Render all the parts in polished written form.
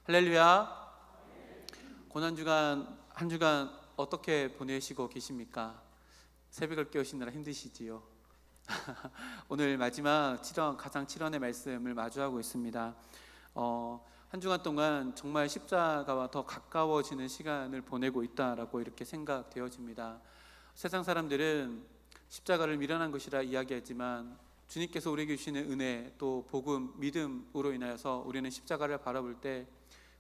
할렐루야. 고난주간 한 주간 어떻게 보내시고 계십니까? 새벽을 깨우시느라 힘드시지요? 오늘 마지막 가장 칠원의 말씀을 마주하고 있습니다. 한 주간 동안 정말 십자가와 더 가까워지는 시간을 보내고 있다라고 이렇게 생각되어집니다. 세상 사람들은 십자가를 미련한 것이라 이야기하지만 주님께서 우리에게 주시는 은혜, 또 복음, 믿음으로 인하여서 우리는 십자가를 바라볼 때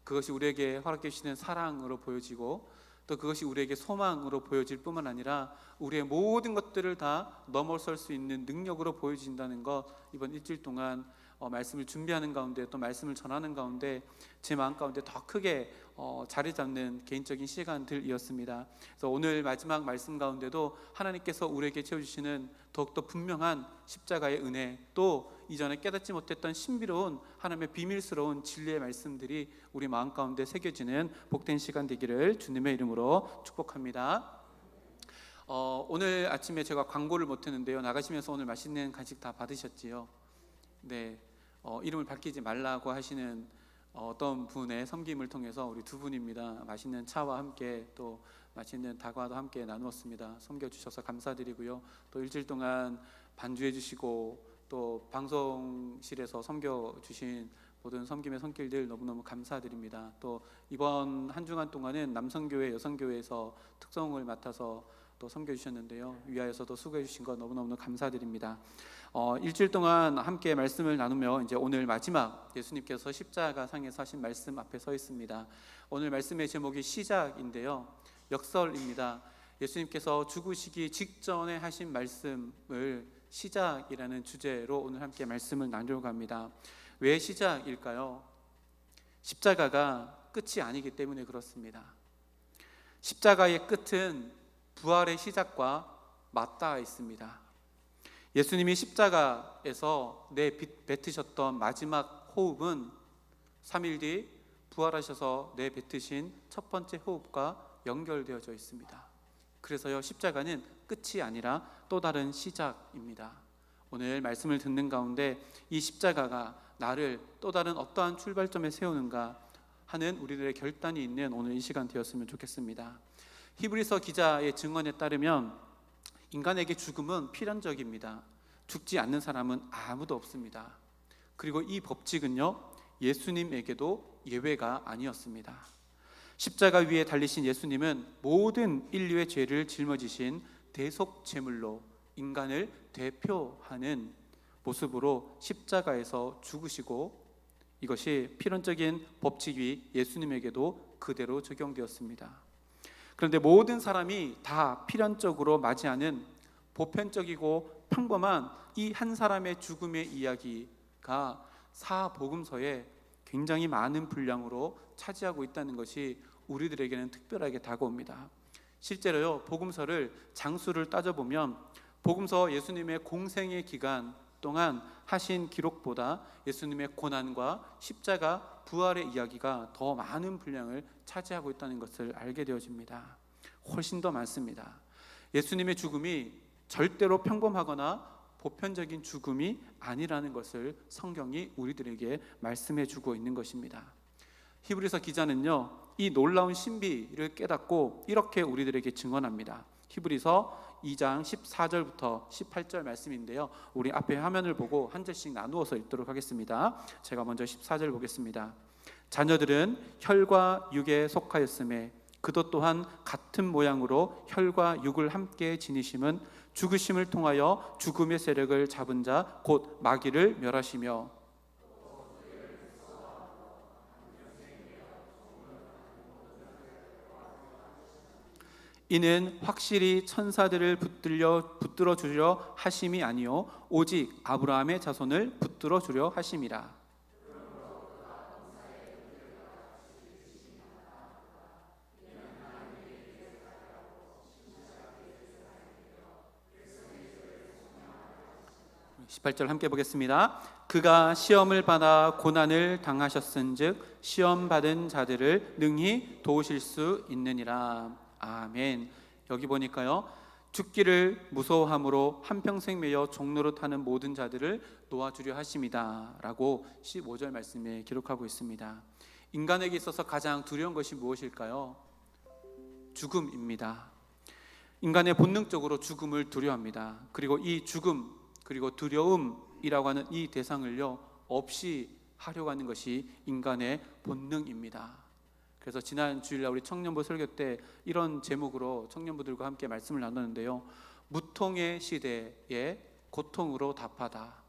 그것이 우리에게 허락해 주시는 사랑으로 보여지고, 또 그것이 우리에게 소망으로 보여질 뿐만 아니라 우리의 모든 것들을 다 넘어설 수 있는 능력으로 보여진다는 것, 이번 일주일 동안 말씀을 준비하는 가운데, 또 말씀을 전하는 가운데 제 마음 가운데 더 크게 자리 잡는 개인적인 시간들이었습니다. 그래서 오늘 마지막 말씀 가운데도 하나님께서 우리에게 채워주시는 더욱더 분명한 십자가의 은혜, 또 이전에 깨닫지 못했던 신비로운 하나님의 비밀스러운 진리의 말씀들이 우리 마음 가운데 새겨지는 복된 시간 되기를 주님의 이름으로 축복합니다. 오늘 아침에 제가 광고를 못했는데요, 나가시면서 오늘 맛있는 간식 다 받으셨지요? 네, 이름을 밝히지 말라고 하시는 어떤 분의 섬김을 통해서 우리 두 분입니다. 맛있는 차와 함께 또 맛있는 다과도 함께 나누었습니다. 섬겨주셔서 감사드리고요, 또 일주일 동안 반주해 주시고 또 방송실에서 섬겨주신 모든 섬김의 손길들 너무너무 감사드립니다. 또 이번 한 주간 동안은 남성교회, 여성교회에서 특성을 맡아서 또 섬겨주셨는데요, 위하여서도 수고해 주신 것 너무너무 감사드립니다. 일주일 동안 함께 말씀을 나누며 이제 오늘 마지막 예수님께서 십자가 상에서 하신 말씀 앞에 서 있습니다. 오늘 말씀의 제목이 시작인데요, 역설입니다. 예수님께서 죽으시기 직전에 하신 말씀을 시작이라는 주제로 오늘 함께 말씀을 나누려고 합니다. 왜 시작일까요? 십자가가 끝이 아니기 때문에 그렇습니다. 십자가의 끝은 부활의 시작과 맞닿아 있습니다. 예수님이 십자가에서 내뱉으셨던 마지막 호흡은 3일 뒤 부활하셔서 내뱉으신 첫 번째 호흡과 연결되어져 있습니다. 그래서요, 십자가는 끝이 아니라 또 다른 시작입니다. 오늘 말씀을 듣는 가운데 이 십자가가 나를 또 다른 어떠한 출발점에 세우는가 하는 우리들의 결단이 있는 오늘 이 시간 되었으면 좋겠습니다. 히브리서 기자의 증언에 따르면 인간에게 죽음은 필연적입니다. 죽지 않는 사람은 아무도 없습니다. 그리고 이 법칙은요, 예수님에게도 예외가 아니었습니다. 십자가 위에 달리신 예수님은 모든 인류의 죄를 짊어지신 대속 제물로 인간을 대표하는 모습으로 십자가에서 죽으시고, 이것이 필연적인 법칙이 예수님에게도 그대로 적용되었습니다. 그런데 모든 사람이 다 필연적으로 맞이하는 보편적이고 평범한 이 한 사람의 죽음의 이야기가 사복음서에 굉장히 많은 분량으로 차지하고 있다는 것이 우리들에게는 특별하게 다가옵니다. 실제로요, 복음서를 장수를 따져보면 복음서 예수님의 공생의 기간 동안 하신 기록보다 예수님의 고난과 십자가 부활의 이야기가 더 많은 분량을 차지하고 있다는 것을 알게 되어집니다. 훨씬 더 많습니다. 예수님의 죽음이 절대로 평범하거나 보편적인 죽음이 아니라는 것을 성경이 우리들에게 말씀해 주고 있는 것입니다. 히브리서 기자는요, 이 놀라운 신비를 깨닫고 이렇게 우리들에게 증언합니다. 히브리서 2장 14절부터 18절 말씀인데요, 우리 앞에 화면을 보고 한 절씩 나누어서 읽도록 하겠습니다. 제가 먼저 14절 보겠습니다. 자녀들은 혈과 육에 속하였음에 그도 또한 같은 모양으로 혈과 육을 함께 지니심은 죽으심을 통하여 죽음의 세력을 잡은 자 곧 마귀를 멸하시며, 이는 확실히 천사들을 붙들어 주려 하심이 아니요 오직 아브라함의 자손을 붙들어 주려 하심이라. (18절) 함께 보겠습니다. 그가 시험을 받아 고난을 당하셨은즉 시험 받은 자들을 능히 도우실 수 있느니라. 아멘. 여기 보니까요, 죽기를 무서워함으로 한평생 매여 종로로 타는 모든 자들을 놓아주려 하심이다 라고 15절 말씀에 기록하고 있습니다. 인간에게 있어서 가장 두려운 것이 무엇일까요? 죽음입니다. 인간의 본능적으로 죽음을 두려워합니다. 그리고 이 죽음, 그리고 두려움이라고 하는 이 대상을요, 없이 하려고 하는 것이 인간의 본능입니다. 그래서 지난 주일날 우리 청년부 설교 때 이런 제목으로 청년부들과 함께 말씀을 나눴는데요, 무통의 시대에 고통으로 답하다.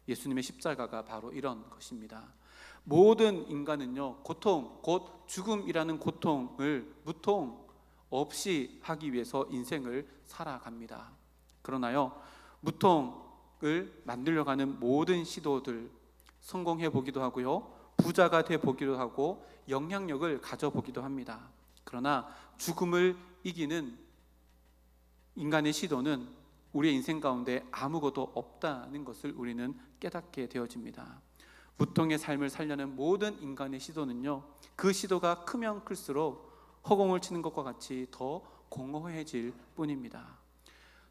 예수님의 십자가가 바로 이런 것입니다. 모든 인간은요, 고통, 곧 죽음이라는 고통을 무통 없이 하기 위해서 인생을 살아갑니다. 그러나요, 무통을 만들려고 하는 모든 시도들, 성공해 보기도 하고요, 부자가 돼 보기도 하고 영향력을 가져보기도 합니다. 그러나 죽음을 이기는 인간의 시도는 우리의 인생 가운데 아무것도 없다는 것을 우리는 깨닫게 되어집니다. 무통의 삶을 살려는 모든 인간의 시도는요, 그 시도가 크면 클수록 허공을 치는 것과 같이 더 공허해질 뿐입니다.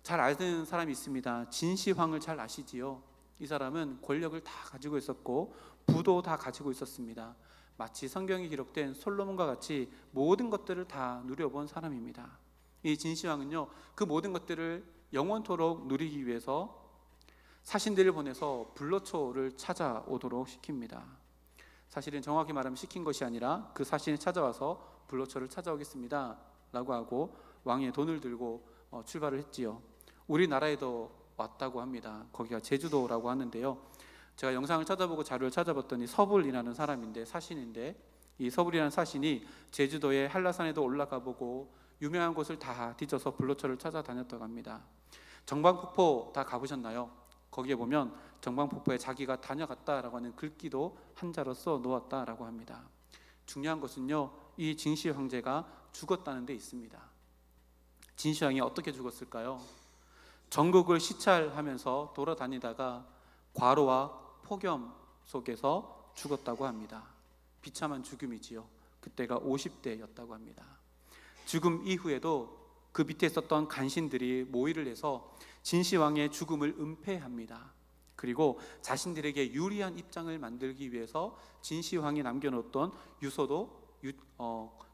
잘 아는 사람이 있습니다. 진시황을 잘 아시지요? 이 사람은 권력을 다 가지고 있었고 부도 다 가지고 있었습니다. 마치 성경에 기록된 솔로몬과 같이 모든 것들을 다 누려본 사람입니다. 이 진시황은요, 그 모든 것들을 영원토록 누리기 위해서 사신들을 보내서 불로초를 찾아오도록 시킵니다. 사실은 정확히 말하면 시킨 것이 아니라 그 사신이 찾아와서 불로초를 찾아오겠습니다 라고 하고 왕의 돈을 들고 출발을 했지요. 우리나라에도 왔다고 합니다. 거기가 제주도라고 하는데요, 제가 영상을 찾아보고 자료를 찾아봤더니 서불이라는 사람인데, 사신인데, 이 서불이라는 사신이 제주도의 한라산에도 올라가 보고 유명한 곳을 다 뒤져서 불로초를 찾아다녔다고 합니다. 정방폭포 다 가보셨나요? 거기에 보면 정방폭포에 자기가 다녀갔다라고 하는 글귀도 한자로 써 놓았다라고 합니다. 중요한 것은요, 이 진시 황제가 죽었다는 데 있습니다. 진시 황이 어떻게 죽었을까요? 전국을 시찰하면서 돌아다니다가 과로와 폭염 속에서 죽었다고 합니다. 비참한 죽음이지요. 그때가 50대였다고 합니다. 죽음 이후에도 그 밑에 있었던 간신들이 모의를 해서 진시황의 죽음을 은폐합니다. 그리고 자신들에게 유리한 입장을 만들기 위해서 진시황이 남겨놓았던 유서도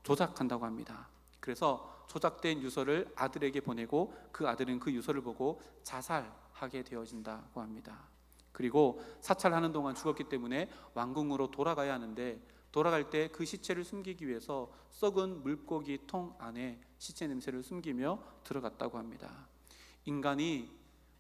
조작한다고 합니다. 그래서 조작된 유서를 아들에게 보내고 그 아들은 그 유서를 보고 자살하게 되어진다고 합니다. 그리고 사찰하는 동안 죽었기 때문에 왕궁으로 돌아가야 하는데, 돌아갈 때 그 시체를 숨기기 위해서 썩은 물고기 통 안에 시체 냄새를 숨기며 들어갔다고 합니다. 인간이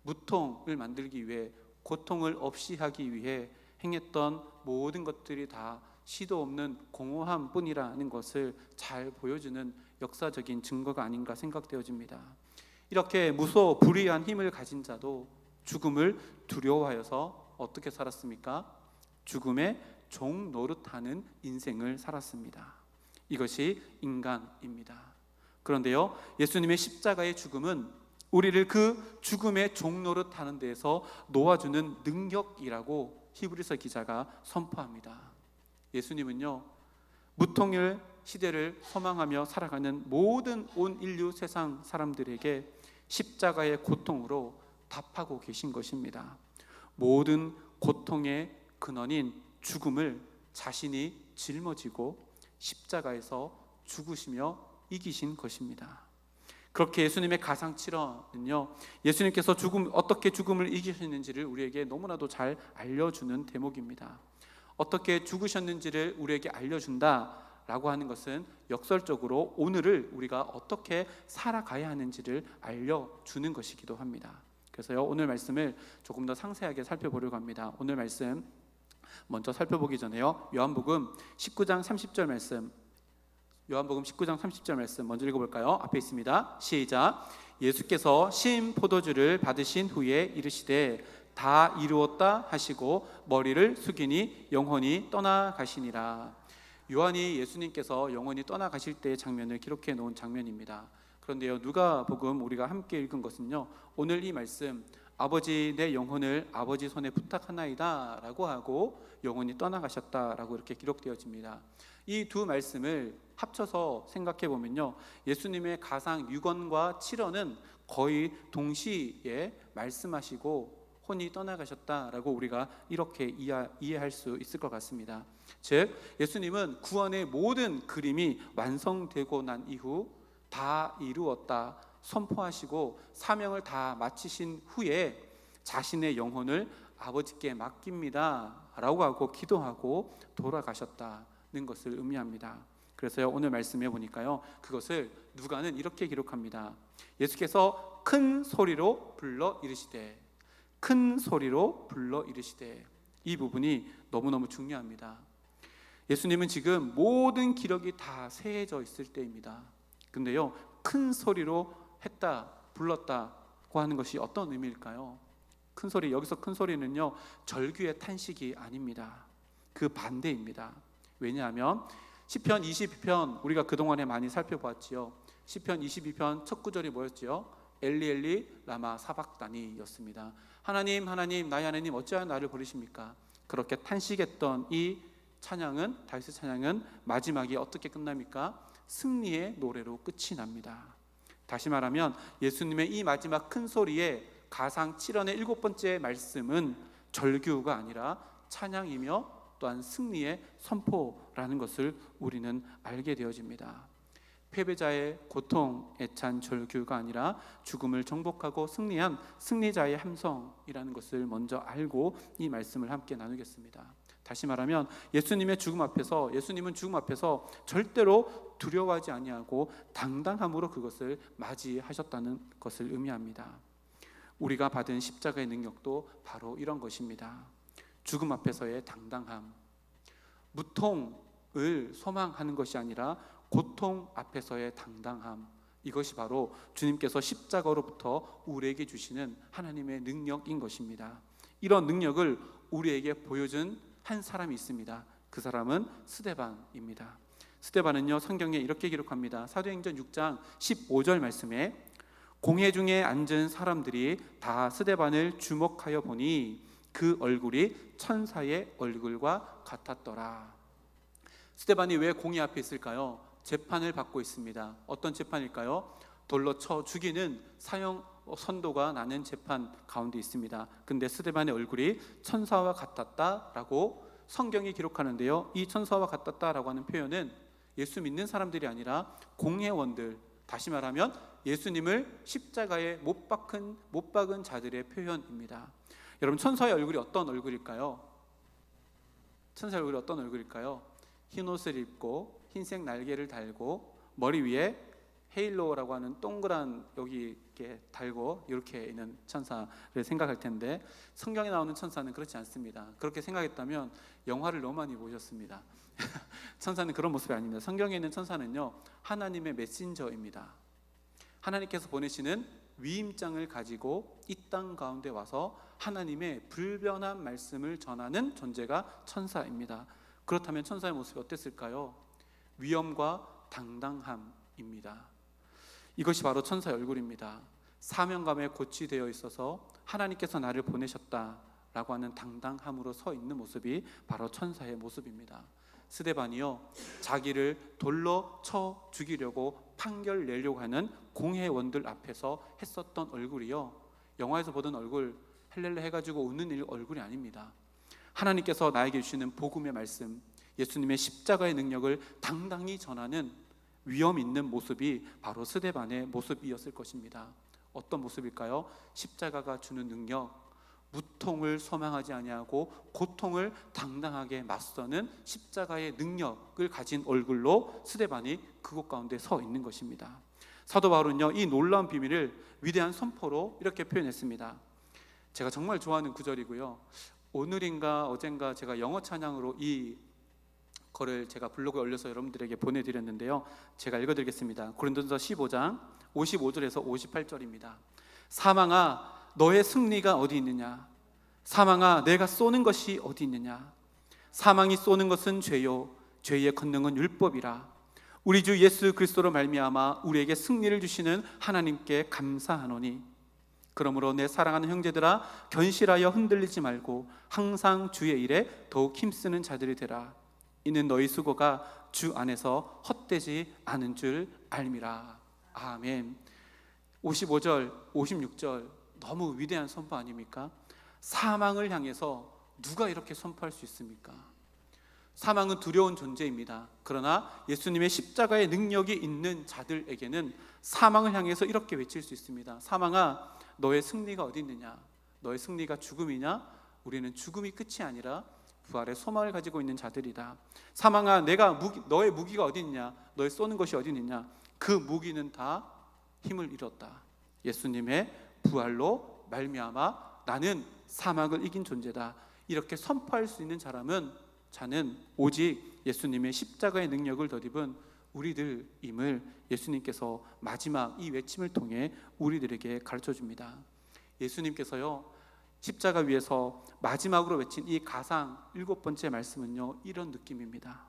무통을 만들기 위해, 고통을 없이 하기 위해 행했던 모든 것들이 다 시도 없는 공허함 뿐이라는 것을 잘 보여주는 역사적인 증거가 아닌가 생각되어집니다. 이렇게 무소불위한 힘을 가진 자도 죽음을 두려워하여서 어떻게 살았습니까? 죽음의 종 노릇하는 인생을 살았습니다. 이것이 인간입니다. 그런데요, 예수님의 십자가의 죽음은 우리를 그 죽음의 종 노릇하는 데에서 놓아주는 능력이라고 히브리서 기자가 선포합니다. 예수님은요, 무통일 시대를 소망하며 살아가는 모든 온 인류 세상 사람들에게 십자가의 고통으로 답하고 계신 것입니다. 모든 고통의 근원인 죽음을 자신이 짊어지고 십자가에서 죽으시며 이기신 것입니다. 그렇게 예수님의 가상칠언은요, 예수님께서 어떻게 죽음을 이기셨는지를 우리에게 너무나도 잘 알려주는 대목입니다. 어떻게 죽으셨는지를 우리에게 알려준다라고 하는 것은 역설적으로 오늘을 우리가 어떻게 살아가야 하는지를 알려주는 것이기도 합니다. 그래서요, 오늘 말씀을 조금 더 상세하게 살펴보려고 합니다. 오늘 말씀 먼저 살펴보기 전에요, 요한복음 19장 30절 말씀, 요한복음 19장 30절 말씀 먼저 읽어볼까요? 앞에 있습니다. 시작. 예수께서 신 포도주를 받으신 후에 이르시되 다 이루었다 하시고 머리를 숙이니 영혼이 떠나가시니라. 요한이 예수님께서 영혼이 떠나가실 때의 장면을 기록해 놓은 장면입니다. 그런데요, 누가복음 우리가 함께 읽은 것은요, 오늘 이 말씀, 아버지 내 영혼을 아버지 손에 부탁하나이다 라고 하고 영혼이 떠나가셨다라고 이렇게 기록되어집니다. 이 두 말씀을 합쳐서 생각해 보면요, 예수님의 가상 6원과 7원은 거의 동시에 말씀하시고 혼이 떠나가셨다라고 우리가 이렇게 이해할 수 있을 것 같습니다. 즉 예수님은 구원의 모든 그림이 완성되고 난 이후 다 이루었다 선포하시고 사명을 다 마치신 후에 자신의 영혼을 아버지께 맡깁니다 라고 하고 기도하고 돌아가셨다는 것을 의미합니다. 그래서요, 오늘 말씀해 보니까요, 그것을 누가는 이렇게 기록합니다. 예수께서 큰 소리로 불러 이르시되, 큰 소리로 불러 이르시되. 이 부분이 너무너무 중요합니다. 예수님은 지금 모든 기력이 다 쇠해져 있을 때입니다. 근데요, 큰 소리로 했다, 불렀다고 하는 것이 어떤 의미일까요? 큰 소리, 여기서 큰 소리는요, 절규의 탄식이 아닙니다. 그 반대입니다. 왜냐하면 시편 22편 우리가 그동안에 많이 살펴보았지요. 시편 22편 첫 구절이 뭐였지요? 엘리 엘리 라마 사박다니 였습니다. 하나님 하나님 나의 하나님 어찌하여 나를 부르십니까? 그렇게 탄식했던 이 찬양은, 다윗의 찬양은 마지막에 어떻게 끝납니까? 승리의 노래로 끝이 납니다. 다시 말하면 예수님의 이 마지막 큰 소리에 가상 7원의 7번째 말씀은 절규가 아니라 찬양이며 또한 승리의 선포라는 것을 우리는 알게 되어집니다. 패배자의 고통에 찬 절규가 아니라 죽음을 정복하고 승리한 승리자의 함성이라는 것을 먼저 알고 이 말씀을 함께 나누겠습니다. 다시 말하면 예수님은 죽음 앞에서 절대로 두려워하지 아니하고 당당함으로 그것을 맞이하셨다는 것을 의미합니다. 우리가 받은 십자가의 능력도 바로 이런 것입니다. 죽음 앞에서의 당당함, 무통을 소망하는 것이 아니라 고통 앞에서의 당당함, 이것이 바로 주님께서 십자가로부터 우리에게 주시는 하나님의 능력인 것입니다. 이런 능력을 우리에게 보여준 한 사람이 있습니다. 그 사람은 스데반입니다. 스데반은요, 성경에 이렇게 기록합니다. 사도행전 6장 15절 말씀에 공회 중에 앉은 사람들이 다 스데반을 주목하여 보니 그 얼굴이 천사의 얼굴과 같았더라. 스데반이 왜 공회 앞에 있을까요? 재판을 받고 있습니다. 어떤 재판일까요? 돌로 쳐 죽이는 사형 선고가 나는 재판 가운데 있습니다. 근데 스데반의 얼굴이 천사와 같았다라고 성경이 기록하는데요, 이 천사와 같았다라고 하는 표현은 예수 믿는 사람들이 아니라 공회원들, 다시 말하면 예수님을 십자가에 못 박은 자들의 표현입니다. 여러분, 천사의 얼굴이 어떤 얼굴일까요? 천사의 얼굴이 어떤 얼굴일까요? 흰 옷을 입고 흰색 날개를 달고 머리 위에 헤일로라고 하는 동그란 여기 이렇게 달고 이렇게 있는 천사를 생각할 텐데, 성경에 나오는 천사는 그렇지 않습니다. 그렇게 생각했다면 영화를 너무 많이 보셨습니다. 천사는 그런 모습이 아닙니다. 성경에 있는 천사는요, 하나님의 메신저입니다. 하나님께서 보내시는 위임장을 가지고 이 땅 가운데 와서 하나님의 불변한 말씀을 전하는 존재가 천사입니다. 그렇다면 천사의 모습이 어땠을까요? 위엄과 당당함입니다. 이것이 바로 천사의 얼굴입니다. 사명감에 고취되어 있어서 하나님께서 나를 보내셨다라고 하는 당당함으로 서 있는 모습이 바로 천사의 모습입니다. 스데반이요, 자기를 돌로 쳐 죽이려고 판결 내려고 하는 공회원들 앞에서 했었던 얼굴이요, 영화에서 보던 얼굴, 헬렐레 해가지고 웃는 얼굴이 아닙니다. 하나님께서 나에게 주시는 복음의 말씀, 예수님의 십자가의 능력을 당당히 전하는 위엄 있는 모습이 바로 스데반의 모습이었을 것입니다. 어떤 모습일까요? 십자가가 주는 능력, 무통을 소망하지 아니하고 고통을 당당하게 맞서는 십자가의 능력을 가진 얼굴로 스데반이 그곳 가운데 서 있는 것입니다. 사도 바울은요, 이 놀라운 비밀을 위대한 선포로 이렇게 표현했습니다. 제가 정말 좋아하는 구절이고요, 오늘인가 어젠가 제가 영어 찬양으로 이 거를 제가 블로그에 올려서 여러분들에게 보내드렸는데요, 제가 읽어드리겠습니다. 고린도전서 15장 55절에서 58절입니다. 사망아, 너의 승리가 어디 있느냐? 사망아, 내가 쏘는 것이 어디 있느냐? 사망이 쏘는 것은 죄요, 죄의 권능은 율법이라. 우리 주 예수 그리스도로 말미암아 우리에게 승리를 주시는 하나님께 감사하노니, 그러므로 내 사랑하는 형제들아, 견실하여 흔들리지 말고 항상 주의 일에 더욱 힘쓰는 자들이 되라. 이는 너희 수고가 주 안에서 헛되지 않은 줄 알미라. 아멘. 55절, 56절 너무 위대한 선포 아닙니까? 사망을 향해서 누가 이렇게 선포할 수 있습니까? 사망은 두려운 존재입니다. 그러나 예수님의 십자가의 능력이 있는 자들에게는 사망을 향해서 이렇게 외칠 수 있습니다. 사망아, 너의 승리가 어디 있느냐? 너의 승리가 죽음이냐? 우리는 죽음이 끝이 아니라 부활의 소망을 가지고 있는 자들이다. 사망아, 너의 무기가 어디 있냐? 너의 쏘는 것이 어디 있느냐? 그 무기는 다 힘을 잃었다. 예수님의 부활로 말미암아 나는 사망을 이긴 존재다. 이렇게 선포할 수 있는 자는 오직 예수님의 십자가의 능력을 덧입은 우리들임을 예수님께서 마지막 이 외침을 통해 우리들에게 가르쳐 줍니다. 예수님께서요, 십자가 위에서 마지막으로 외친 이 가상 7번째 말씀은요, 이런 느낌입니다.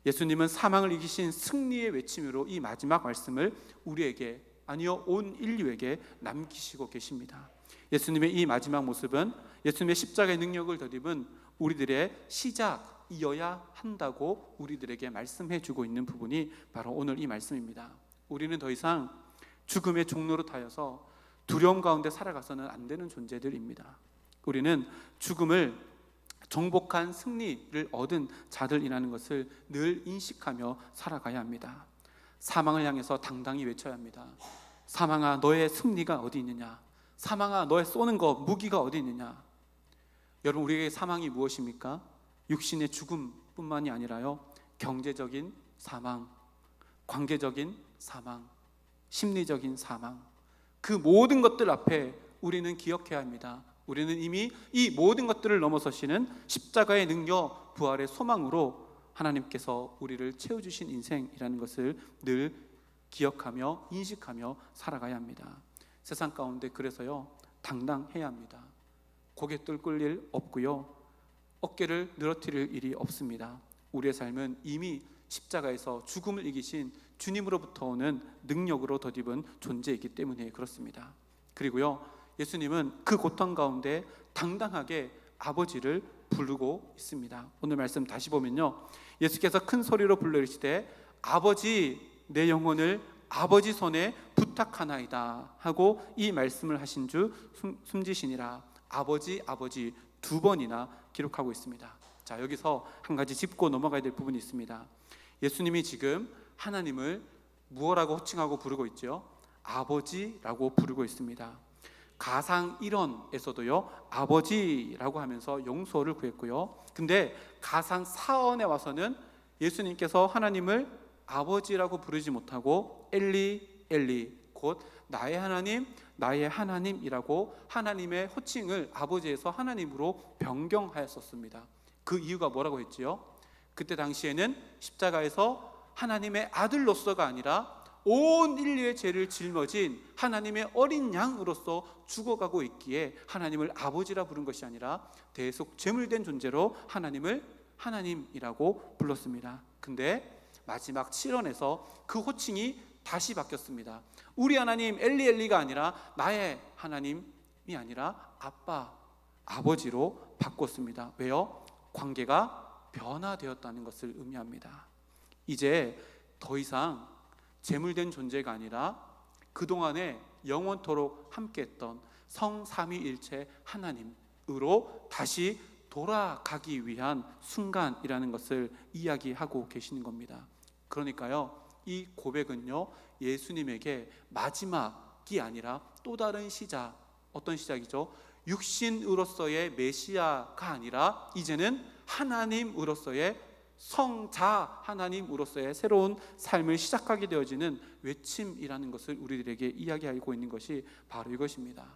예수님은 사망을 이기신 승리의 외침으로 이 마지막 말씀을 우리에게, 아니요, 온 인류에게 남기시고 계십니다. 예수님의 이 마지막 모습은 예수님의 십자가의 능력을 덧입은 우리들의 시작이어야 한다고 우리들에게 말씀해 주고 있는 부분이 바로 오늘 이 말씀입니다. 우리는 더 이상 죽음의 종로로 타여서 두려움 가운데 살아가서는 안 되는 존재들입니다. 우리는 죽음을 정복한 승리를 얻은 자들이라는 것을 늘 인식하며 살아가야 합니다. 사망을 향해서 당당히 외쳐야 합니다. 사망아, 너의 승리가 어디 있느냐? 사망아, 너의 쏘는 거 무기가 어디 있느냐? 여러분, 우리에게 사망이 무엇입니까? 육신의 죽음뿐만이 아니라요, 경제적인 사망, 관계적인 사망, 심리적인 사망, 그 모든 것들 앞에 우리는 기억해야 합니다. 우리는 이미 이 모든 것들을 넘어서시는 십자가의 능력, 부활의 소망으로 하나님께서 우리를 채워주신 인생이라는 것을 늘 기억하며 인식하며 살아가야 합니다. 세상 가운데 그래서요, 당당해야 합니다. 고개 뚫을 일 없고요, 어깨를 늘어뜨릴 일이 없습니다. 우리의 삶은 이미 십자가에서 죽음을 이기신 주님으로부터 오는 능력으로 덧입은 존재이기 때문에 그렇습니다. 그리고요, 예수님은 그 고통 가운데 당당하게 아버지를 부르고 있습니다. 오늘 말씀 다시 보면요, 예수께서 큰 소리로 불러 이르시되 아버지, 내 영혼을 아버지 손에 부탁하나이다 하고 이 말씀을 하신 주 숨지시니라. 아버지, 아버지 2번이나 기록하고 있습니다. 자, 여기서 한 가지 짚고 넘어가야 될 부분이 있습니다. 예수님이 지금 하나님을 무엇라고 호칭하고 부르고 있죠? 아버지라고 부르고 있습니다. 가상 1원에서도요, 아버지라고 하면서 용서를 구했고요, 근데 가상 4원에 와서는 예수님께서 하나님을 아버지라고 부르지 못하고 엘리 엘리, 곧 나의 하나님, 나의 하나님이라고 하나님의 호칭을 아버지에서 하나님으로 변경하였었습니다. 그 이유가 뭐라고 했지요? 그때 당시에는 십자가에서 하나님의 아들로서가 아니라 온 인류의 죄를 짊어진 하나님의 어린 양으로서 죽어가고 있기에 하나님을 아버지라 부른 것이 아니라 대속 제물된 존재로 하나님을 하나님이라고 불렀습니다. 근데 마지막 7원에서 그 호칭이 다시 바뀌었습니다. 우리 하나님 엘리 엘리가 아니라 나의 하나님이 아니라 아빠, 아버지로 바꿨습니다. 왜요? 관계가 변화되었다는 것을 의미합니다. 이제 더 이상 제물된 존재가 아니라 그동안에 영원토록 함께했던 성삼위일체 하나님으로 다시 돌아가기 위한 순간이라는 것을 이야기하고 계시는 겁니다. 그러니까요, 이 고백은요, 예수님에게 마지막이 아니라 또 다른 시작, 어떤 시작이죠? 육신으로서의 메시아가 아니라 이제는 하나님으로서의 성자 하나님으로서의 새로운 삶을 시작하게 되어지는 외침이라는 것을 우리들에게 이야기하고 있는 것이 바로 이것입니다.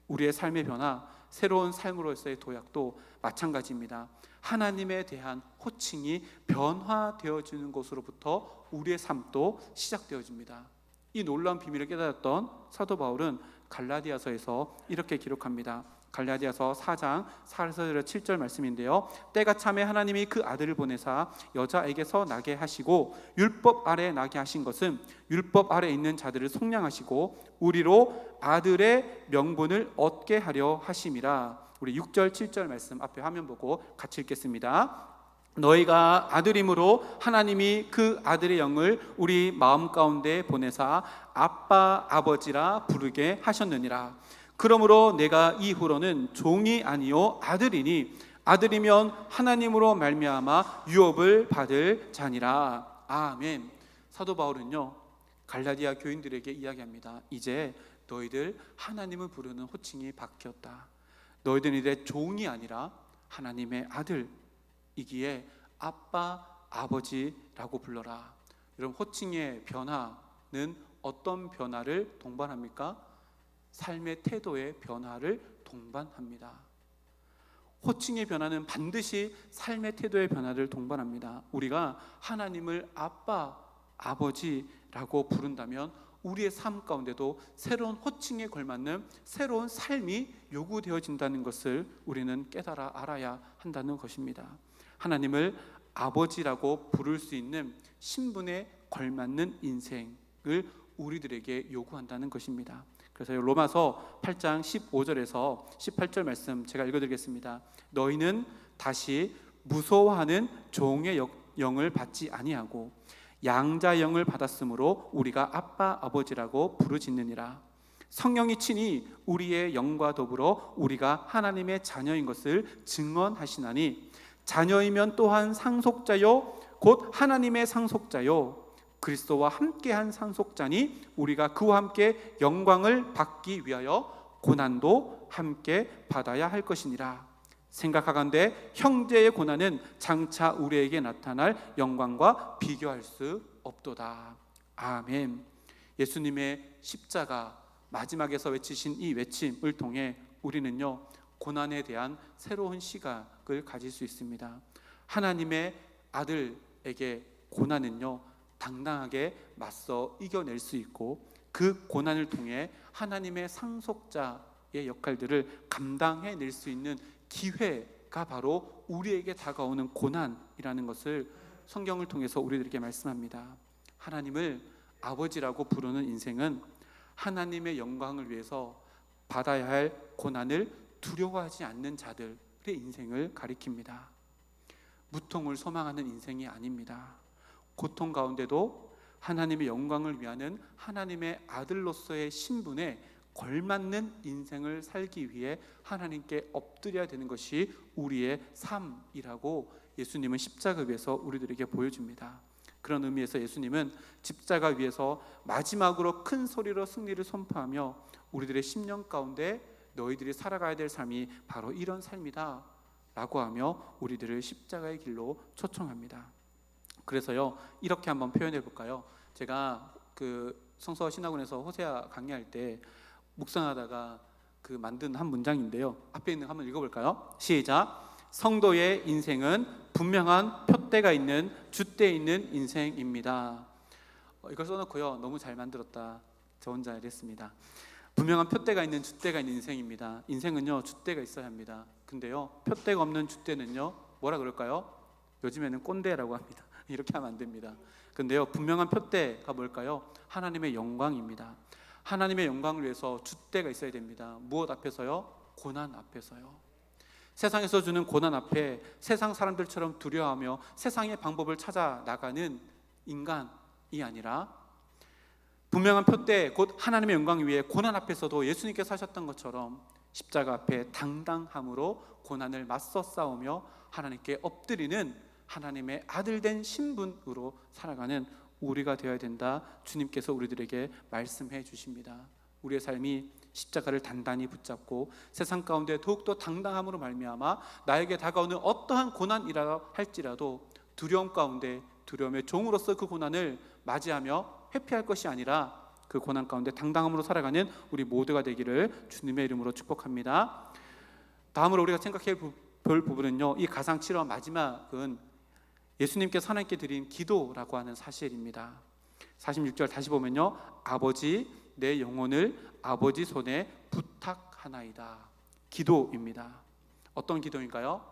우리의 삶의 변화, 새로운 삶으로서의 도약도 마찬가지입니다. 하나님에 대한 호칭이 변화되어지는 것으로부터 우리의 삶도 시작되어집니다. 이 놀라운 비밀을 깨달았던 사도 바울은 갈라디아서에서 이렇게 기록합니다. 갈라디아서 4장 4절에서 7절 말씀인데요, 때가 참에 하나님이 그 아들을 보내사 여자에게서 나게 하시고 율법 아래 나게 하신 것은 율법 아래 있는 자들을 속량하시고 우리로 아들의 명분을 얻게 하려 하심이라. 우리 6절 7절 말씀 앞에 화면 보고 같이 읽겠습니다. 너희가 아들임으로 하나님이 그 아들의 영을 우리 마음 가운데 보내사 아빠 아버지라 부르게 하셨느니라. 그러므로 내가 이후로는 종이 아니요 아들이니 아들이면 하나님으로 말미암아 유업을 받을 자니라. 아멘. 사도 바울은요 갈라디아 교인들에게 이야기합니다. 이제 너희들 하나님을 부르는 호칭이 바뀌었다. 너희들은 이제 종이 아니라 하나님의 아들이기에 아빠, 아버지라고 불러라. 여러분, 호칭의 변화는 어떤 변화를 동반합니까? 삶의 태도의 변화를 동반합니다. 호칭의 변화는 반드시 삶의 태도의 변화를 동반합니다. 우리가 하나님을 아빠, 아버지라고 부른다면 우리의 삶 가운데도 새로운 호칭에 걸맞는 새로운 삶이 요구되어진다는 것을 우리는 깨달아 알아야 한다는 것입니다. 하나님을 아버지라고 부를 수 있는 신분에 걸맞는 인생을 우리들에게 요구한다는 것입니다. 그래서 로마서 8장 15절에서 18절 말씀 제가 읽어드리겠습니다. 너희는 다시 무서워하는 종의 영을 받지 아니하고 양자 영을 받았으므로 우리가 아빠 아버지라고 부르짖느니라. 성령이 친히 우리의 영과 더불어 우리가 하나님의 자녀인 것을 증언하시나니 자녀이면 또한 상속자요 곧 하나님의 상속자요 그리스도와 함께한 상속자니 우리가 그와 함께 영광을 받기 위하여 고난도 함께 받아야 할 것이니라. 생각하건대 형제의 고난은 장차 우리에게 나타날 영광과 비교할 수 없도다. 아멘. 예수님의 십자가 마지막에서 외치신 이 외침을 통해 우리는요 고난에 대한 새로운 시각을 가질 수 있습니다. 하나님의 아들에게 고난은요 당당하게 맞서 이겨낼 수 있고 그 고난을 통해 하나님의 상속자의 역할들을 감당해낼 수 있는 기회가 바로 우리에게 다가오는 고난이라는 것을 성경을 통해서 우리들에게 말씀합니다. 하나님을 아버지라고 부르는 인생은 하나님의 영광을 위해서 받아야 할 고난을 두려워하지 않는 자들의 인생을 가리킵니다. 무통을 소망하는 인생이 아닙니다. 고통 가운데도 하나님의 영광을 위하는 하나님의 아들로서의 신분에 걸맞는 인생을 살기 위해 하나님께 엎드려야 되는 것이 우리의 삶이라고 예수님은 십자가 위에서 우리들에게 보여줍니다. 그런 의미에서 예수님은 십자가 위에서 마지막으로 큰 소리로 승리를 선포하며 우리들의 심령 가운데 너희들이 살아가야 될 삶이 바로 이런 삶이다 라고 하며 우리들을 십자가의 길로 초청합니다. 그래서요 이렇게 한번 표현해 볼까요? 제가 그 성서 신학원에서 호세아 강의할 때 묵상하다가 그 만든 한 문장인데요. 앞에 있는 거 한번 읽어볼까요? 시작. 성도의 인생은 분명한 표대가 있는 줏대 있는 인생입니다. 이걸 써놓고요 너무 잘 만들었다 저 혼자 이랬습니다. 분명한 표대가 있는 줏대가 있는 인생입니다. 인생은요 줏대가 있어야 합니다. 근데요 표대가 없는 줏대는요 뭐라 그럴까요? 요즘에는 꼰대라고 합니다. 이렇게 하면 안 됩니다. 근데요 분명한 표대가 뭘까요? 하나님의 영광입니다. 하나님의 영광을 위해서 줏대가 있어야 됩니다. 무엇 앞에서요? 고난 앞에서요. 세상에서 주는 고난 앞에 세상 사람들처럼 두려워하며 세상의 방법을 찾아 나가는 인간이 아니라 분명한 표대 곧 하나님의 영광 위에 고난 앞에서도 예수님께서 하셨던 것처럼 십자가 앞에 당당함으로 고난을 맞서 싸우며 하나님께 엎드리는 하나님의 아들된 신분으로 살아가는 우리가 되어야 된다. 주님께서 우리들에게 말씀해 주십니다. 우리의 삶이 십자가를 단단히 붙잡고 세상 가운데 더욱더 당당함으로 말미암아 나에게 다가오는 어떠한 고난이라 할지라도 두려움 가운데 두려움의 종으로서 그 고난을 맞이하며 회피할 것이 아니라 그 고난 가운데 당당함으로 살아가는 우리 모두가 되기를 주님의 이름으로 축복합니다. 다음으로 우리가 생각해 볼 부분은요 이 가상 7화 마지막은 예수님께서 하나님께 드린 기도라고 하는 사실입니다. 46절 다시 보면요 아버지 내 영혼을 아버지 손에 부탁하나이다. 기도입니다. 어떤 기도인가요?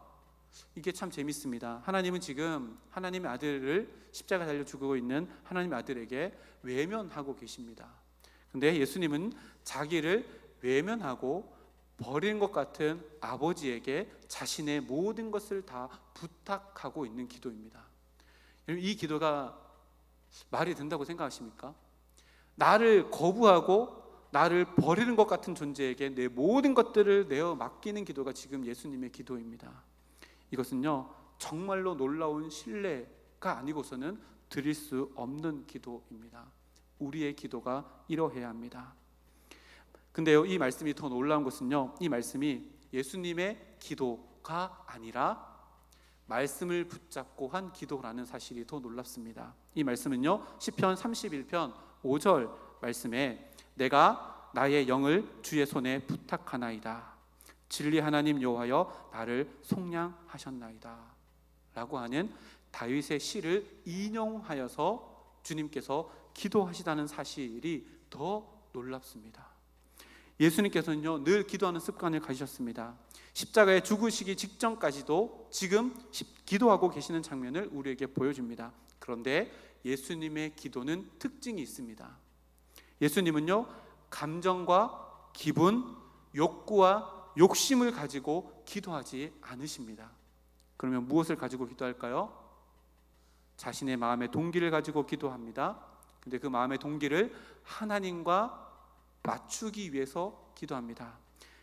이게 참 재밌습니다. 하나님은 지금 하나님의 아들을 십자가에 달려 죽고 있는 하나님의 아들에게 외면하고 계십니다. 그런데 예수님은 자기를 외면하고 버린 것 같은 아버지에게 자신의 모든 것을 다 부탁하고 있는 기도입니다. 이 기도가 말이 된다고 생각하십니까? 나를 거부하고 나를 버리는 것 같은 존재에게 내 모든 것들을 내어 맡기는 기도가 지금 예수님의 기도입니다. 이것은요, 정말로 놀라운 신뢰가 아니고서는 드릴 수 없는 기도입니다. 우리의 기도가 이러해야 합니다. 근데요, 이 말씀이 더 놀라운 것은요, 이 말씀이 예수님의 기도가 아니라 말씀을 붙잡고 한 기도라는 사실이 더 놀랍습니다. 이 말씀은요, 시편 31편 5절 말씀에 내가 나의 영을 주의 손에 부탁하나이다. 진리 하나님 여호와여 나를 속량하셨나이다 라고 하는 다윗의 시를 인용하여서 주님께서 기도하시다는 사실이 더 놀랍습니다. 예수님께서는요, 늘 기도하는 습관을 가지셨습니다. 십자가에 죽으시기 직전까지도 지금 기도하고 계시는 장면을 우리에게 보여줍니다. 그런데 예수님의 기도는 특징이 있습니다. 예수님은요, 감정과 기분, 욕구와 욕심을 가지고 기도하지 않으십니다. 그러면 무엇을 가지고 기도할까요? 자신의 마음의 동기를 가지고 기도합니다. 근데 그 마음의 동기를 하나님과 맞추기 위해서 기도합니다.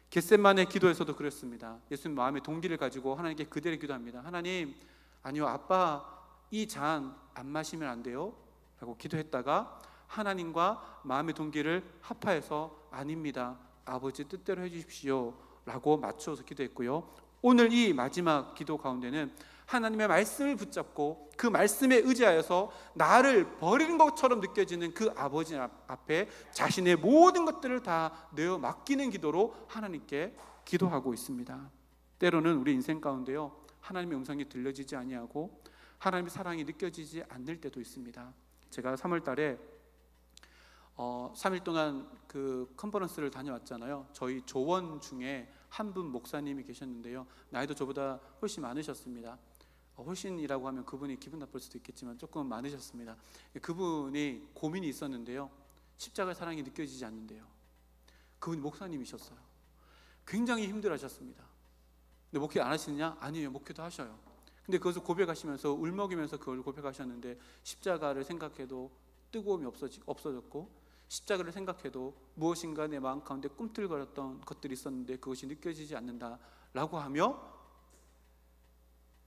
겟세마네 기도에서도 그랬습니다. 예수님 마음의 동기를 가지고 하나님께 그대로 기도합니다. 하나님, 아니요, 아빠 이 잔 안 마시면 안 돼요? 라고 기도했다가 하나님과 마음의 동기를 합하여서 아닙니다, 아버지 뜻대로 해주십시오 라고 맞춰서 기도했고요. 오늘 이 마지막 기도 가운데는 하나님의 말씀을 붙잡고 그 말씀에 의지하여서 나를 버리는 것처럼 느껴지는 그 아버지 앞에 자신의 모든 것들을 다 내어 맡기는 기도로 하나님께 기도하고 있습니다. 때로는 우리 인생 가운데요, 하나님의 음성이 들려지지 아니하고 하나님의 사랑이 느껴지지 않을 때도 있습니다. 제가 3월 달에 3일 동안 그 컨퍼런스를 다녀왔잖아요. 저희 조원 중에 한 분 목사님이 계셨는데요, 나이도 저보다 훨씬 많으셨습니다. 훨씬이라고 하면 그분이 기분 나쁠 수도 있겠지만 조금 많으셨습니다. 그분이 고민이 있었는데요, 십자가의 사랑이 느껴지지 않는데요. 그분이 목사님이셨어요. 굉장히 힘들어하셨습니다. 근데 목회 안 하시느냐? 아니에요, 목회도 하셔요. 근데 그것을 고백하시면서 울먹이면서 그걸 고백하셨는데 십자가를 생각해도 뜨거움이 없어졌고, 십자가를 생각해도 무엇인가 내 마음 가운데 꿈틀거렸던 것들이 있었는데 그것이 느껴지지 않는다라고 하며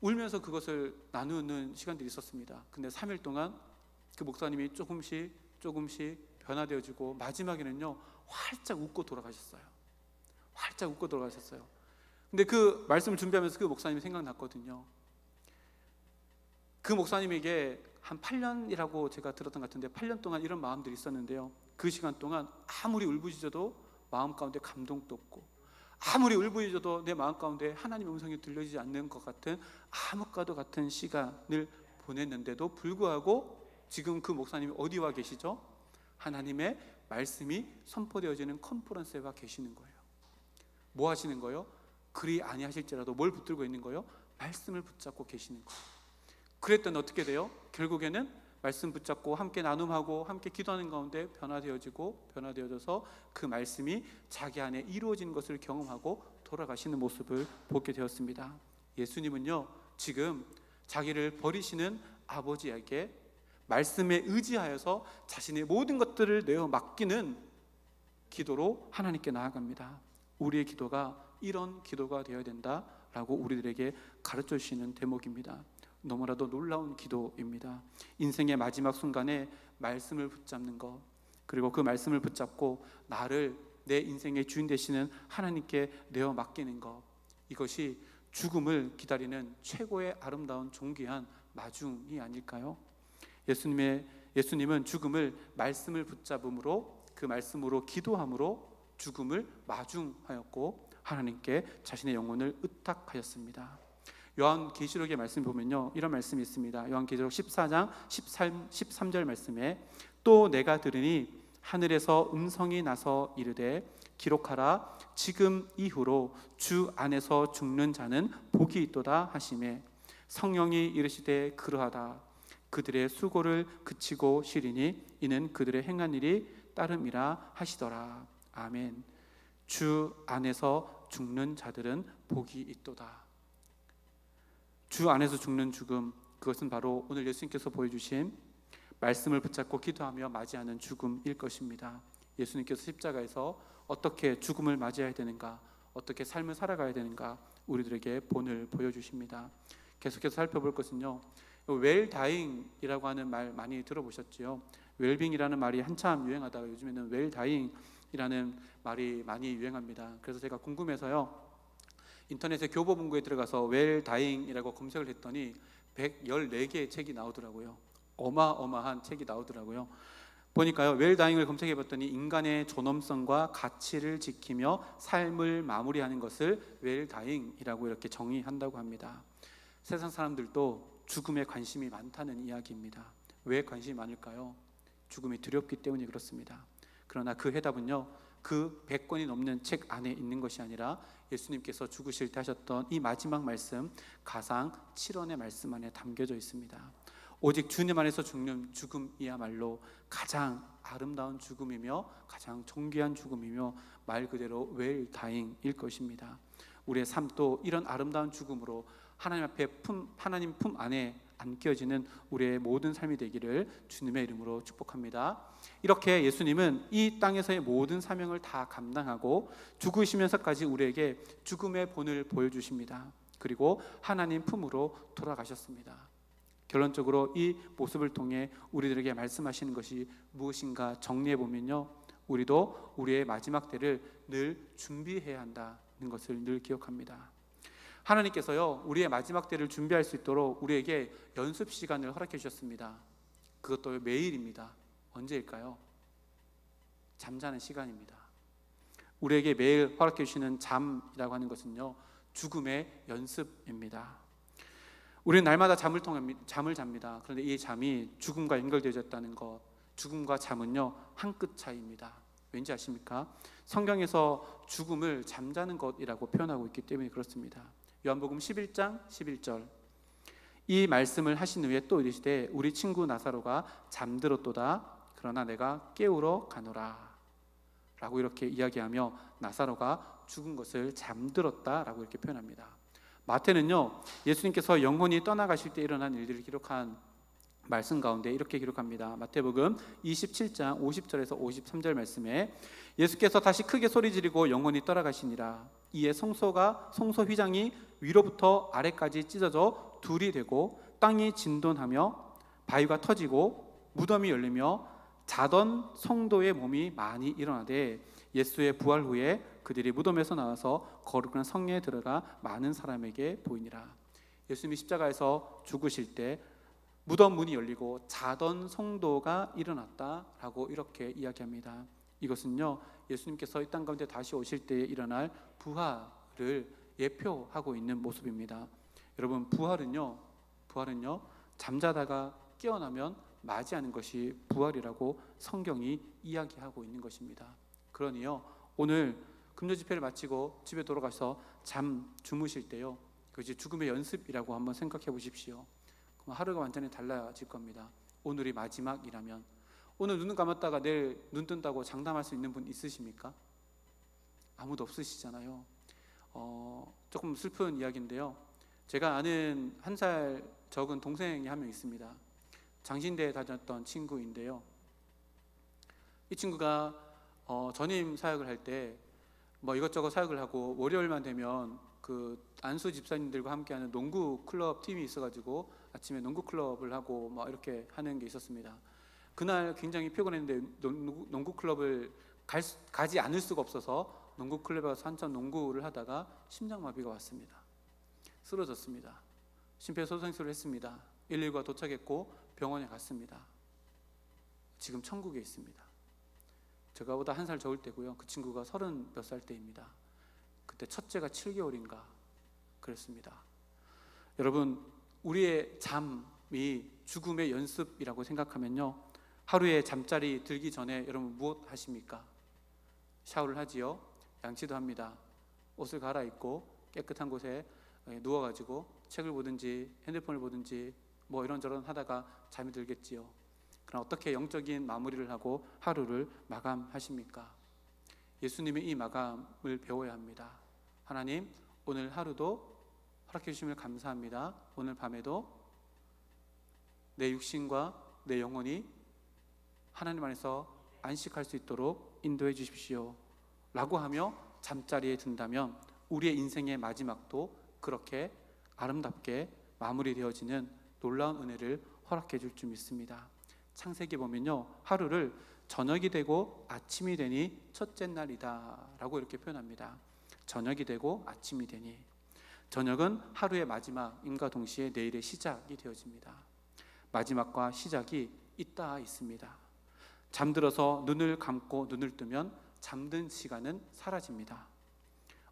울면서 그것을 나누는 시간들이 있었습니다. 근데 3일 동안 그 목사님이 조금씩 변화되어지고 마지막에는요, 활짝 웃고 돌아가셨어요. 활짝 웃고 돌아가셨어요. 근데 그 말씀을 준비하면서 그 목사님이 생각났거든요. 그 목사님에게 한 8년이라고 제가 들었던 것 같은데 8년 동안 이런 마음들이 있었는데요, 그 시간 동안 아무리 울부짖어도 마음 가운데 감동도 없고, 아무리 울부짖어도 내 마음 가운데 하나님의 음성이 들려지지 않는 것 같은 암흑과도 같은 시간을 보냈는데도 불구하고 지금 그 목사님이 어디 와 계시죠? 하나님의 말씀이 선포되어지는 컨퍼런스에 와 계시는 거예요. 뭐 하시는 거예요? 그리 아니하실지라도 뭘 붙들고 있는 거예요? 말씀을 붙잡고 계시는 거예요. 그랬더니 어떻게 돼요? 결국에는 말씀 붙잡고 함께 나눔하고 함께 기도하는 가운데 변화되어져서 그 말씀이 자기 안에 이루어지는 것을 경험하고 돌아가시는 모습을 보게 되었습니다. 예수님은요, 지금 자기를 버리시는 아버지에게 말씀에 의지하여서 자신의 모든 것들을 내어 맡기는 기도로 하나님께 나아갑니다. 우리의 기도가 이런 기도가 되어야 된다라고 우리들에게 가르쳐 주시는 대목입니다. 너무나도 놀라운 기도입니다. 인생의 마지막 순간에 말씀을 붙잡는 것, 그리고 그 말씀을 붙잡고 나를 내 인생의 주인 되시는 하나님께 내어 맡기는 것, 이것이 죽음을 기다리는 최고의 아름다운 존귀한 마중이 아닐까요? 예수님은 죽음을 말씀을 붙잡음으로, 그 말씀으로 기도함으로 죽음을 마중하였고 하나님께 자신의 영혼을 의탁하였습니다. 요한계시록의 말씀 보면요, 이런 말씀이 있습니다. 요한계시록 14장 13절 말씀에 또 내가 들으니 하늘에서 음성이 나서 이르되 기록하라, 지금 이후로 주 안에서 죽는 자는 복이 있도다 하시매 성령이 이르시되 그러하다, 그들의 수고를 그치고 쉬리니 이는 그들의 행한 일이 따름이라 하시더라. 아멘. 주 안에서 죽는 자들은 복이 있도다. 주 안에서 죽는 죽음, 그것은 바로 오늘 예수님께서 보여주신 말씀을 붙잡고 기도하며 맞이하는 죽음일 것입니다. 예수님께서 십자가에서 어떻게 죽음을 맞이해야 되는가, 어떻게 삶을 살아가야 되는가 우리들에게 본을 보여주십니다. 계속해서 살펴볼 것은요, 웰다잉이라고 하는 말 많이 들어보셨지요? 웰빙이라는 말이 한참 유행하다가 요즘에는 웰다잉이라는 말이 많이 유행합니다. 그래서 제가 궁금해서요, 인터넷에 교보문고에 들어가서 웰다잉이라고 검색을 했더니 114개의 책이 나오더라고요. 어마어마한 책이 나오더라고요. 보니까요, 웰다잉을 검색해 봤더니 인간의 존엄성과 가치를 지키며 삶을 마무리하는 것을 웰다잉이라고 이렇게 정의한다고 합니다. 세상 사람들도 죽음에 관심이 많다는 이야기입니다. 왜 관심이 많을까요? 죽음이 두렵기 때문에 그렇습니다. 그러나 그 해답은요, 그 100권이 넘는 책 안에 있는 것이 아니라 예수님께서 죽으실 때 하셨던 이 마지막 말씀, 가상 7원의 말씀 안에 담겨져 있습니다. 오직 주님 안에서 죽는 죽음이야말로 가장 아름다운 죽음이며 가장 존귀한 죽음이며 말 그대로 웰다잉일 것입니다. 우리의 삶도 이런 아름다운 죽음으로 하나님 앞에 하나님 품 안에 안겨지는 우리의 모든 삶이 되기를 주님의 이름으로 축복합니다. 이렇게 예수님은 이 땅에서의 모든 사명을 다 감당하고 죽으시면서까지 우리에게 죽음의 본을 보여주십니다. 그리고 하나님 품으로 돌아가셨습니다. 결론적으로 이 모습을 통해 우리들에게 말씀하시는 것이 무엇인가 정리해 보면요, 우리도 우리의 마지막 때를 늘 준비해야 한다는 것을 늘 기억합니다. 하나님께서요, 우리의 마지막 때를 준비할 수 있도록 우리에게 연습 시간을 허락해 주셨습니다. 그것도 매일입니다. 언제일까요? 잠자는 시간입니다. 우리에게 매일 허락해 주시는 잠이라고 하는 것은요, 죽음의 연습입니다. 우리는 날마다 잠을 잡니다. 그런데 이 잠이 죽음과 연결되어 있다는 것, 죽음과 잠은요 한 끗 차이입니다. 왠지 아십니까? 성경에서 죽음을 잠자는 것이라고 표현하고 있기 때문에 그렇습니다. 요한복음 11장 11절, 이 말씀을 하신 후에 또 이르시되 우리 친구 나사로가 잠들었도다. 그러나 내가 깨우러 가노라 라고 이렇게 이야기하며 나사로가 죽은 것을 잠들었다라고 이렇게 표현합니다. 마태는요, 예수님께서 영혼이 떠나가실 때 일어난 일들을 기록한 말씀 가운데 이렇게 기록합니다. 마태복음 27장 50절에서 53절 말씀에 예수께서 다시 크게 소리 지르고 영혼이 떠나가시니라. 이에 성소 휘장이 위로부터 아래까지 찢어져 둘이 되고 땅이 진동하며 바위가 터지고 무덤이 열리며 자던 성도의 몸이 많이 일어나되 예수의 부활 후에 그들이 무덤에서 나와서 거룩한 성내에 들어가 많은 사람에게 보이니라. 예수님이 십자가에서 죽으실 때 무덤 문이 열리고 자던 성도가 일어났다라고 이렇게 이야기합니다. 이것은요, 예수님께서 이 땅 가운데 다시 오실 때에 일어날 부활을 예표하고 있는 모습입니다. 여러분, 부활은요 잠자다가 깨어나면 맞이하는 것이 부활이라고 성경이 이야기하고 있는 것입니다. 그러니요, 오늘 금요 집회를 마치고 집에 돌아가서 주무실 때요, 그것이 죽음의 연습이라고 한번 생각해 보십시오. 그럼 하루가 완전히 달라질 겁니다. 오늘이 마지막이라면. 오늘 눈을 감았다가 내일 눈 뜬다고 장담할 수 있는 분 있으십니까? 아무도 없으시잖아요. 조금 슬픈 이야기인데요, 제가 아는 1살 적은 동생이 한 명 있습니다. 장신대에 다녔던 친구인데요, 이 친구가 전임 사역을 할 때 뭐 이것저것 사역을 하고 월요일만 되면 그 안수 집사님들과 함께하는 농구 클럽 팀이 있어가지고 아침에 농구 클럽을 하고 뭐 이렇게 하는 게 있었습니다. 그날 굉장히 피곤했는데 농구 클럽을 가지 않을 수가 없어서 농구 클럽에 가서 한참 농구를 하다가 심장마비가 왔습니다. 쓰러졌습니다. 심폐소생술을 했습니다. 119가 도착했고 병원에 갔습니다. 지금 천국에 있습니다. 제가보다 1살 적을 때고요, 그 친구가 30 몇 살 때입니다. 그때 첫째가 7개월인가 그랬습니다. 여러분, 우리의 잠이 죽음의 연습이라고 생각하면요, 하루에 잠자리 들기 전에 여러분 무엇 하십니까? 샤워를 하지요, 양치도 합니다. 옷을 갈아입고 깨끗한 곳에 누워가지고 책을 보든지 핸드폰을 보든지 뭐 이런저런 하다가 잠이 들겠지요. 그럼 어떻게 영적인 마무리를 하고 하루를 마감하십니까? 예수님의 이 마감을 배워야 합니다. 하나님, 오늘 하루도 허락해 주심을 감사합니다. 오늘 밤에도 내 육신과 내 영혼이 하나님 안에서 안식할 수 있도록 인도해 주십시오 라고 하며 잠자리에 든다면 우리의 인생의 마지막도 그렇게 아름답게 마무리되어지는 놀라운 은혜를 허락해 줄 줄 믿습니다. 창세기 보면요, 하루를 저녁이 되고 아침이 되니 첫째 날이다 라고 이렇게 표현합니다. 저녁이 되고 아침이 되니, 저녁은 하루의 마지막임과 동시에 내일의 시작이 되어집니다. 마지막과 시작이 있다 있습니다. 잠들어서 눈을 감고 눈을 뜨면 잠든 시간은 사라집니다.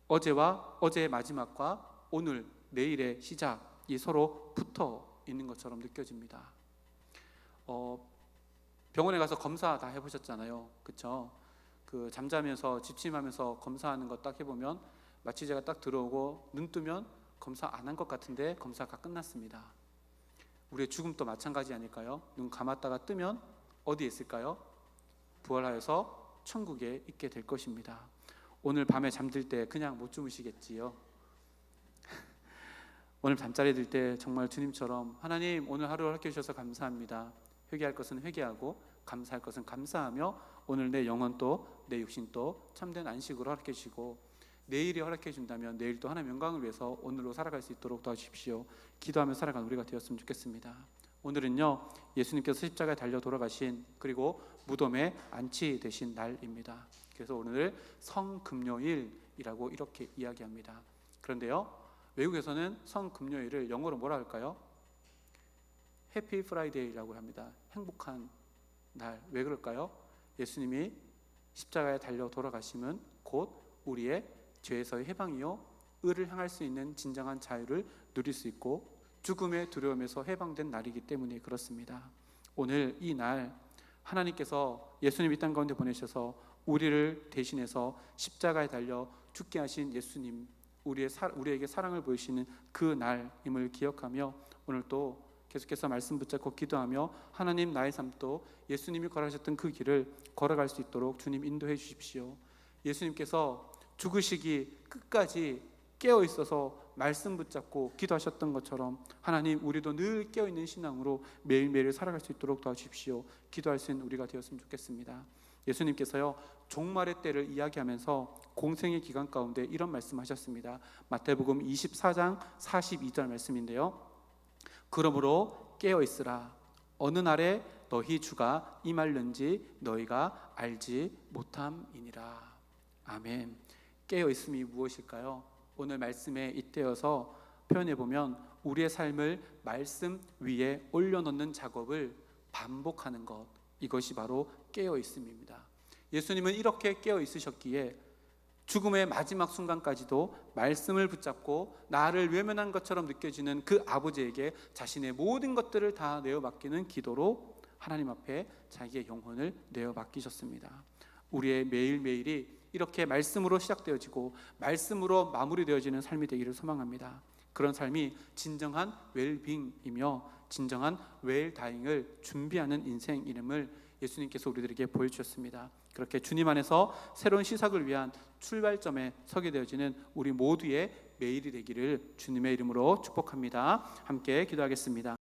어제의 마지막과 오늘 내일의 시작이 서로 붙어 있는 것처럼 느껴집니다. 병원에 가서 검사 다 해보셨잖아요, 그렇죠? 그 잠자면서 집침하면서 검사하는 거 딱 해보면 마취제가 딱 들어오고 눈 뜨면 검사 안 한 것 같은데 검사가 끝났습니다. 우리의 죽음도 마찬가지 아닐까요? 눈 감았다가 뜨면 어디에 있을까요? 부활하여서 천국에 있게 될 것입니다. 오늘 밤에 잠들 때 그냥 못 주무시겠지요. 오늘 잠자리에 들 때 정말 주님처럼 하나님 오늘 하루 허락해 주셔서 감사합니다. 회개할 것은 회개하고 감사할 것은 감사하며 오늘 내 영혼 또 내 육신 또 참된 안식으로 허락해 주시고 내일이 허락해 준다면 내일 또 하나님의 영광을 위해서 오늘로 살아갈 수 있도록 도와주십시오. 기도하며 살아가는 우리가 되었으면 좋겠습니다. 오늘은요, 예수님께서 십자가에 달려 돌아가신 그리고 무덤에 안치되신 날입니다. 그래서 오늘 성금요일이라고 이렇게 이야기합니다. 그런데요, 외국에서는 성금요일을 영어로 뭐라 할까요? 해피 프라이데이라고 합니다. 행복한 날. 왜 그럴까요? 예수님이 십자가에 달려 돌아가심은 곧 우리의 죄에서의 해방이요 의를 향할 수 있는 진정한 자유를 누릴 수 있고 죽음의 두려움에서 해방된 날이기 때문에 그렇습니다. 오늘 이 날 하나님께서 예수님 이 땅 가운데 보내셔서 우리를 대신해서 십자가에 달려 죽게 하신 예수님, 우리에게 사랑을 보이시는 그 날임을 기억하며 오늘 또 계속해서 말씀 붙잡고 기도하며 하나님 나의 삶도 예수님이 걸어가셨던 그 길을 걸어갈 수 있도록 주님 인도해 주십시오. 예수님께서 죽으시기 끝까지 깨어 있어서 말씀 붙잡고 기도하셨던 것처럼 하나님 우리도 늘 깨어 있는 신앙으로 매일매일 살아갈 수 있도록 도와주십시오. 기도할 수 있는 우리가 되었으면 좋겠습니다. 예수님께서요 종말의 때를 이야기하면서 공생의 기간 가운데 이런 말씀하셨습니다. 마태복음 24장 42절 말씀인데요, 그러므로 깨어 있으라. 어느 날에 너희 주가 임할는지 너희가 알지 못함이니라. 아멘. 깨어 있음이 무엇일까요? 오늘 말씀에 잇대어서 표현해 보면 우리의 삶을 말씀 위에 올려놓는 작업을 반복하는 것, 이것이 바로 깨어 있음입니다. 예수님은 이렇게 깨어 있으셨기에 죽음의 마지막 순간까지도 말씀을 붙잡고 나를 외면한 것처럼 느껴지는 그 아버지에게 자신의 모든 것들을 다 내어 맡기는 기도로 하나님 앞에 자기의 영혼을 내어 맡기셨습니다. 우리의 매일매일이 이렇게 말씀으로 시작되어지고 말씀으로 마무리되어지는 삶이 되기를 소망합니다. 그런 삶이 진정한 웰빙이며 진정한 웰다잉을 준비하는 인생 이름을 예수님께서 우리들에게 보여주셨습니다. 그렇게 주님 안에서 새로운 시작을 위한 출발점에 서게 되어지는 우리 모두의 매일이 되기를 주님의 이름으로 축복합니다. 함께 기도하겠습니다.